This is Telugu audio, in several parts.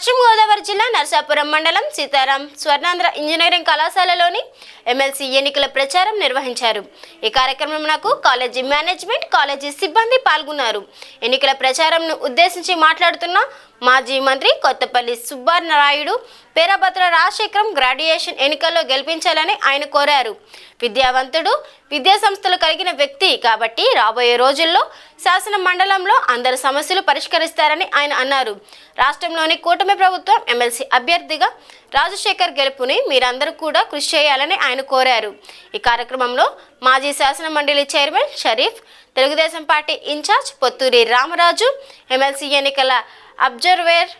పశ్చిమ గోదావరి జిల్లా నరసాపురం మండలం సీతారాం స్వర్ణాంధ్ర ఇంజనీరింగ్ కళాశాలలోని ఎమ్మెల్సీ ఎన్నికల ప్రచారం నిర్వహించారు. ఈ కార్యక్రమంలో కాలేజీ మేనేజ్మెంట్, కాలేజీ సిబ్బంది పాల్గొన్నారు. ఎన్నికల ప్రచారంను ఉద్దేశించి మాట్లాడుతున్న మాజీ మంత్రి కొత్తపల్లి సుబ్బారాయుడు పేరాభద్ర రాజశేఖరం గ్రాడ్యుయేషన్ ఎన్నికల్లో గెలిపించాలని ఆయన కోరారు. విద్యావంతుడు, విద్యా సంస్థలు కలిగిన వ్యక్తి కాబట్టి రాబోయే రోజుల్లో శాసన మండలంలో అందరి సమస్యలు పరిష్కరిస్తారని ఆయన అన్నారు. రాష్ట్రంలోని కూటమి ప్రభుత్వం ఎమ్మెల్సీ అభ్యర్థిగా రాజశేఖర్ గెలుపుని మీరందరూ కూడా కృషి చేయాలని ఆయన కోరారు. ఈ కార్యక్రమంలో మాజీ శాసన మండలి chairman Sharif, Telugu Desam party incharge Pothuri Ramaraju, MLC ఎన్నికల observer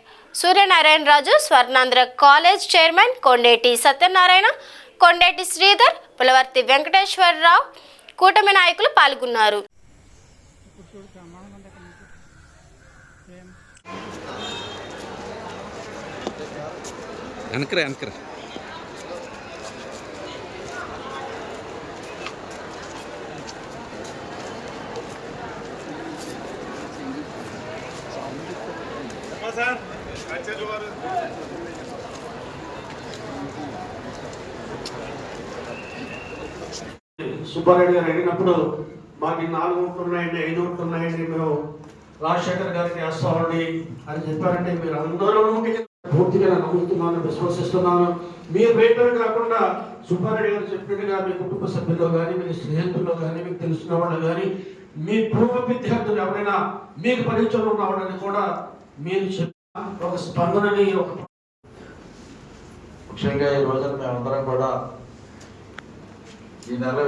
Suryanarayana Raju, Swarnandhra college chairman Kondeti Satyanarayana, Kondeti Sridhar, Pulavarthi Venkateswara Rao, కూటమి నాయకులు పాల్గొన్నారు. సుబ్బారెడ్డి గారు అడిగినప్పుడు మాకు 4 ఓట్లు ఉన్నాయండి, 5 ఓట్లు ఉన్నాయండి, మేము రాజశేఖర్ గారికి వేస్తామండి అని చెప్పారంటే మీరు అందరూ పూర్తిగా నమ్ముతున్నాను, విశ్వసిస్తున్నాను. మీరు బయట కాకుండా సుబ్బారెడ్డి గారు చెప్పినట్టుగా మీ కుటుంబ సభ్యుల్లో కానీ, మీ స్నేహితుల్లో కానీ, మీకు తెలిసిన వాళ్ళు కానీ, మీ పూర్వ విద్యార్థులు ఎవరైనా మీకు పరిచయం ఉన్నవాళ్ళని కూడా మీరు చెప్పిన ఒక స్పందనని ముఖ్యంగా ఈ రోజున మేమందరం కూడా ఈ నెల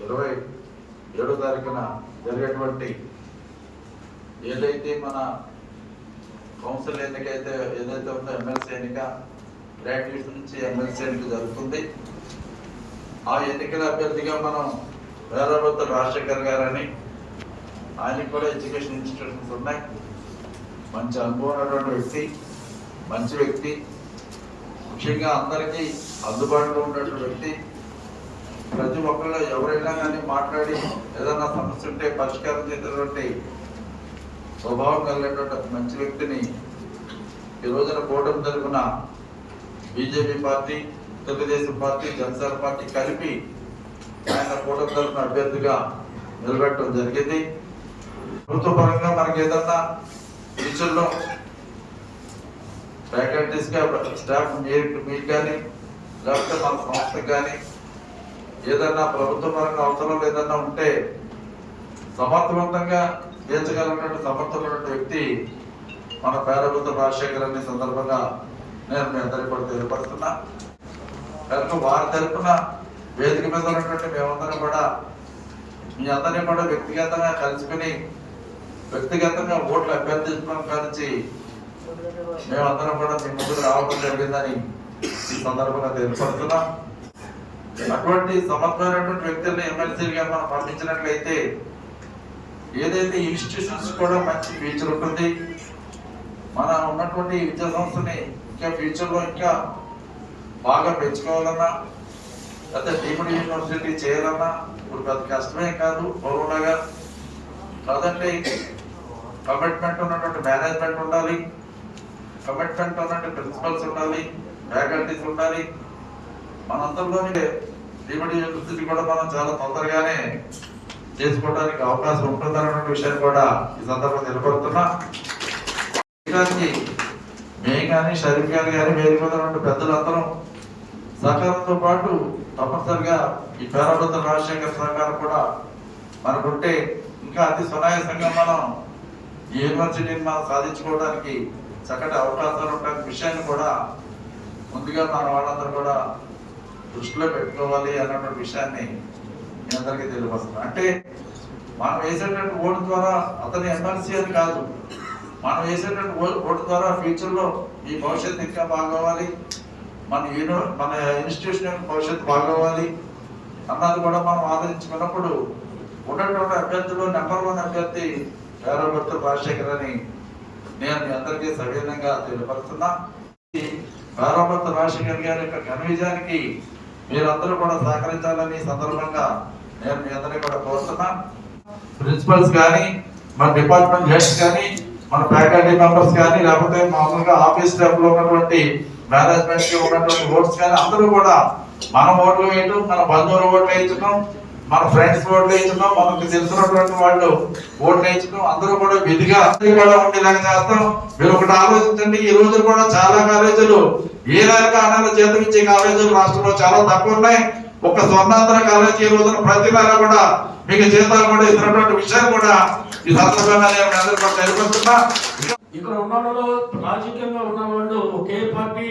27వ తారీఖున జరిగేటువంటి ఏదైతే మన కౌన్సిల్ ఎన్నిక ఏదైతే ఉందో ఎమ్మెల్సీ ఎన్నిక, గ్రాడ్యుయేషన్ నుంచి ఎమ్మెల్సీ ఎన్నిక జరుగుతుంది. ఆ ఎన్నికల అభ్యర్థిగా మనం పేరాభద్ర రాజశేఖర్ గారని, ఆయనకి కూడా ఎడ్యుకేషన్ ఇన్స్టిట్యూషన్స్ ఉన్నాయి, మంచి అనుభవం ఉన్నటువంటి వ్యక్తి, మంచి వ్యక్తి, ముఖ్యంగా అందరికీ అందుబాటులో ఉన్నటువంటి వ్యక్తి. ప్రతి ఒక్కళ్ళు ఎవరైనా కానీ మాట్లాడి ఏదైనా సమస్య ఉంటే పరిష్కారం చేసేటువంటి స్వభావం కలిగినటువంటి మంచి వ్యక్తిని ఈ రోజున కూటమి తరపున BJP party, Telugu Desam party, Janasena party కలిపి ఆయన కూటమి తరపున అభ్యర్థిగా నిలబెట్టడం జరిగింది. ప్రభుత్వ పరంగా మనకి ఏదన్నా ఫ్యూచర్లో ఫ్యాకల్టీస్గా స్టాఫ్ మీకు కానీ లేకపోతే మన సంస్థకు కానీ ఏదన్నా ప్రభుత్వ పరంగా అవసరం ఏదన్నా ఉంటే సమర్థవంతంగా తీర్చగలిగినటువంటి సమర్థమైనటువంటి వ్యక్తి మన పేరాభద్ర రాజశేఖర్ అనే సందర్భంగా నేను మీ అందరికీ కూడా తెలియపరుస్తున్నా. కనుక వారి తరపున వేదిక మీద ఉన్నటువంటి మేమందరం కూడా మీ అందరినీ కూడా వ్యక్తిగతంగా కలుసుకుని వ్యక్తిగతంగా ఓట్లు అభ్యర్థించడం కలిసి మేమందరం కూడా మీ ముందుకు రావడం జరిగిందని ఈ సందర్భంగా తెలియపరుస్తున్నాం. అటువంటి సమర్థమైనటువంటి వ్యక్తుల్ని ఎమ్మెల్సీలుగా మనం పంపించినట్లయితే ఏదైతే ఇన్స్టిట్యూషన్స్ కూడా మంచి ఫ్యూచర్ ఉంటుంది. మన ఉన్నటువంటి విద్యా సంస్థని ఇంకా ఫ్యూచర్లో ఇంకా బాగా పెంచుకోవాలన్నా, లేకపోతే డీమ్డ్ యూనివర్సిటీ చేయాలన్నా ఇప్పుడు పెద్ద కష్టమే కాదు. పౌరులాగా కాదంటే కమిట్మెంట్ ఉన్నటువంటి మేనేజ్మెంట్ ఉండాలి, కమిట్మెంట్ ఉన్నటువంటి ప్రిన్సిపల్స్ ఉండాలి, ఫ్యాకల్టీస్ ఉండాలి. మనందరిలోనే డీమ్డ్ యూనివర్సిటీ కూడా మనం చాలా తొందరగానే చేసుకోవడానికి అవకాశం ఉంటుందన్న విషయాన్ని కూడా ఈ సందర్భంగా నిలబడుతున్నా. మేము కానీ షరీఫ్ గారు కానీ వేరే మీద పెద్దలందరం సహకారంతో పాటు తప్పనిసరిగా ఈ పేరాభద్ర రాజశేఖర్ సహకారం కూడా మనకుంటే ఇంకా అతి సునాయాసంగా మనం ఈ యూనివర్సిటీని మనం సాధించుకోవడానికి చక్కటి అవకాశాలు ఉంటాయనే విషయాన్ని కూడా ముందుగా మన వాళ్ళందరూ కూడా దృష్టిలో పెట్టుకోవాలి అన్నటువంటి విషయాన్ని మీ అందరికీ తెలియపరుస్తున్నాం. అంటే మనం వేసేటువంటి ఓటు ద్వారా అతని ఎమ్మెల్సీ అని కాదు, మనం వేసేటువంటి ఓటు ద్వారా ఫ్యూచర్లో ఈ భవిష్యత్తు ఇంకా బాగోవాలి, మన ఇన్స్టిట్యూషన్ యొక్క భవిష్యత్తు బాగోవాలి అన్నది కూడా మనం ఆలోచించుకున్నప్పుడు ఉన్నటువంటి అభ్యర్థులు నెంబర్ 1 అభ్యర్థి పేరాభద్ర రాజశేఖర్ అని నేను మీ అందరికీ సవినయంగా తెలియపరుస్తున్నా. పేరాభద్ర రాజశేఖర్ గారి యొక్క ఘన విజయానికి మీరందరూ కూడా సహకరించాలని సందర్భంగా నేను మీ అందరినీ కూడా కోరుతున్నా. ప్రిన్సిపల్స్ కానీ, మన డిపార్ట్మెంట్ హెడ్స్ కానీ, మన ఫ్యాకల్టీ మెంబర్స్ కానీ లేకపోతే మామూలుగా ఆఫీస్ స్టాఫ్ లో ఉన్నటువంటి మేనేజ్మెంట్ కి ఉన్నటువంటి ఓట్స్ కానీ అందరూ కూడా మన ఓట్లు వేయటం, మన బంధువులు ఓట్లు వేయించడం, మన ఫ్రెండ్స్ ఓట్లు వేయించడం, మనకు తెలిసినటువంటి వాళ్ళు ఓట్లు వేయించడం, అందరూ కూడా విధిగా కూడా ఉండేలాగా చేస్తాం. మీరు ఒకటి ఆలోచించండి, ఈ రోజు కూడా చాలా కాలేజీలు ఏ నెలకు ఆ నెల జీతం ఇచ్చే కాలేజీలు రాష్ట్రంలో చాలా తక్కువ ఉన్నాయి. ఒక స్వర్ణాంధ్ర కాలేజీ ఈ రోజున ప్రతి నెల కూడా మీకు జీతాలు కూడా ఇస్తున్నటువంటి విషయాలు కూడా ఈ సందర్భంగా నేను మీ అందరికీ కూడా తెలియజేస్తున్నా. ఇక్కడ ఉన్న వాళ్ళు రాజకీయంగా ఉన్న వాళ్ళు ఒకే పార్టీ,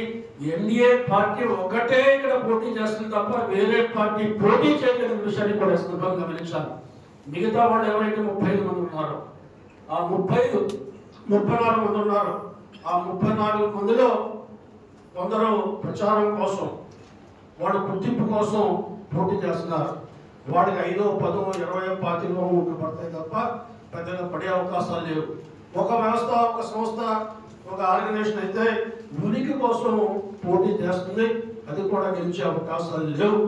ఎన్డీఏ పార్టీ ఒక్కటే ఇక్కడ పోటీ చేస్తుంది తప్ప వేరే పార్టీ పోటీ చేయలేని విషయాన్ని కూడా సందర్భంగా గమనించాలి. మిగతా వాళ్ళు ఎవరైతే 35 మంది ఉన్నారో ఆ 34 మంది ఉన్నారు. ఆ 34 మందిలో కొందరు ప్రచారం కోసం, వాడు గుర్తింపు కోసం పోటీ చేస్తున్నారు. వాడికి 5, 10, 20, 25 పడతాయి తప్ప పెద్దగా పడే అవకాశాలు లేవు. ఒక వ్యవస్థ, ఒక సంస్థ, ఒక ఆర్గనైజేషన్ అయితే ఉనికి కోసం పోటీ చేస్తుంది, అది కూడా గెలిచే అవకాశాలు లేవు.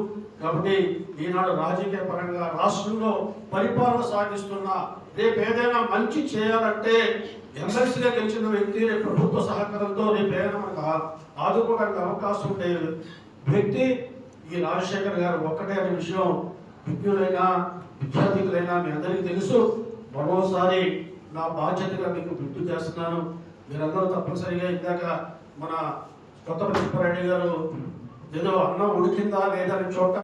కాబట్టి ఈనాడు రాజకీయ పరంగా రాష్ట్రంలో పరిపాలన సాగిస్తున్న, రేపు ఏదైనా మంచి చేయాలంటే ఎమ్మెల్సీగా గెలిచిన వ్యక్తి రేపు ప్రభుత్వ సహకారంతో రేపు ఏదైనా మనకు ఆదుకోవడానికి అవకాశం ఉండే వ్యక్తి ఈ రాజశేఖర్ గారు ఒక్కటే అనే విషయం విజ్ఞులైనా విద్యార్థికులైనా మీ అందరికీ తెలుసు. మరోసారి నా బాధ్యతగా మీకు గుర్తు చేస్తున్నాను. మీరందరూ తప్పనిసరిగా ఇందాక మన కొత్తపల్లి సుబ్బారెడ్డి గారు ఏదో అన్నం ఉడికిందా లేదా అని చోట